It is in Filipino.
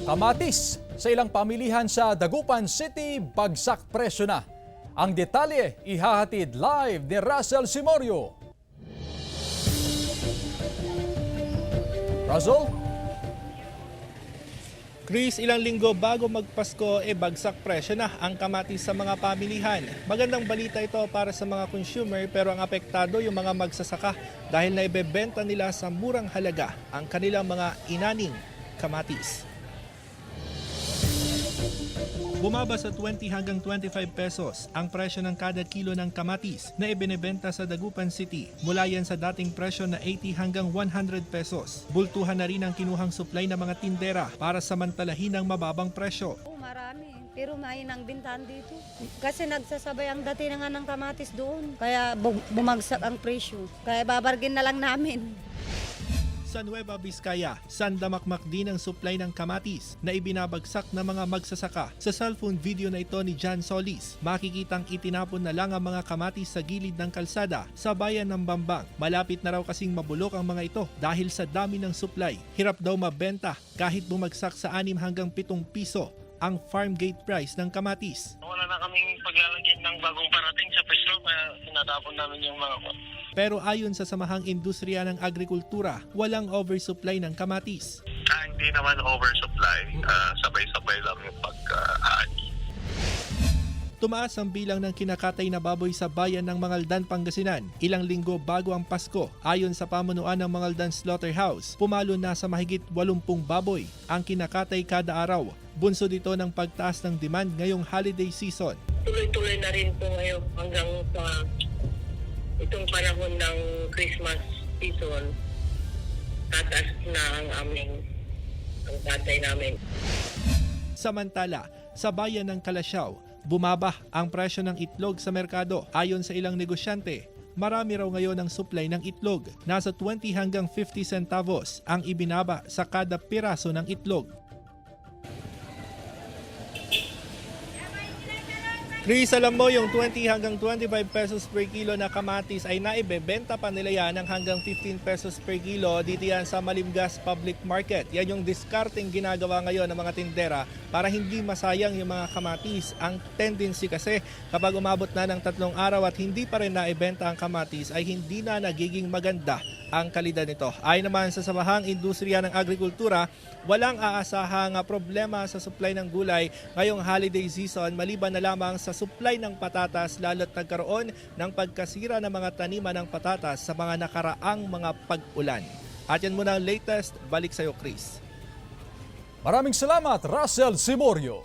Kamatis sa ilang pamilihan sa Dagupan City, bagsak presyo na. Ang detalye ihahatid live ni Russell Simorio. Russell? Chris, ilang linggo bago magpasko, bagsak presyo na ang kamatis sa mga pamilihan. Magandang balita ito para sa mga consumer pero ang apektado yung mga magsasaka dahil naibebenta nila sa murang halaga ang kanilang mga inaning kamatis. Bumaba sa 20 hanggang 25 pesos ang presyo ng kada kilo ng kamatis na ibinebenta sa Dagupan City. Mula yan sa dating presyo na 80 hanggang 100 pesos. Bultuhan na rin ang kinuhang supply ng mga tindera para samantalahin ang mababang presyo. Marami, pero may nang bintahan dito. Kasi nagsasabay ang datingan ng kamatis doon. Kaya bumagsak ang presyo. Kaya babargin na lang namin. Sa Nueva Vizcaya, sandamakmak din ang supply ng kamatis na ibinabagsak ng mga magsasaka. Sa cellphone video na ito ni John Solis, makikitang itinapon na lang ang mga kamatis sa gilid ng kalsada sa bayan ng Bambang. Malapit na raw kasing mabulok ang mga ito dahil sa dami ng supply. Hirap daw mabenta kahit bumagsak sa 6 hanggang 7 piso ang farm gate price ng kamatis. Wala na kaming paglalagyan ng bagong parating sa pwesto kaya sinatapon namin yung mga Pero ayon sa Samahang Industriya ng Agrikultura, walang oversupply ng kamatis. Hindi naman oversupply, sabay-sabay lang yung pag-aani. Tumaas ang bilang ng kinakatay na baboy sa bayan ng Mangaldan, Pangasinan. Ilang linggo bago ang Pasko, ayon sa pamunuan ng Mangaldan Slaughterhouse, pumalo na sa mahigit 80 baboy ang kinakatay kada araw. Bunso dito ng pagtaas ng demand ngayong holiday season. Tuloy-tuloy na rin po ngayon hanggang sa itong panahon ng Christmas season. Tataas na ang tatay namin. Samantala, sa bayan ng Kalasyaw, bumaba ang presyo ng itlog sa merkado. Ayon sa ilang negosyante, marami raw ngayon ang supply ng itlog. Nasa 20 hanggang 50 centavos ang ibinaba sa kada piraso ng itlog. Chris, alam mo yung 20 hanggang 25 pesos per kilo na kamatis ay naibebenta pa nila yan ng hanggang 15 pesos per kilo dito yan sa Malimgas Public Market. Yan yung discarding ginagawa ngayon ng mga tindera para hindi masayang yung mga kamatis. Ang tendency kasi kapag umabot na ng 3 araw at hindi pa rin naibenta ang kamatis ay hindi na nagiging maganda ang kalidad nito. Ayon naman sa Samahang Industriya ng Agrikultura, walang aasahang problema sa supply ng gulay ngayong holiday season maliban na lamang sa supply ng patatas lalo't nagkaroon ng pagkasira ng mga taniman ng patatas sa mga nakaraang mga pag-ulan. At yan muna ang latest. Balik sa iyo, Chris. Maraming salamat, Russell Simorio.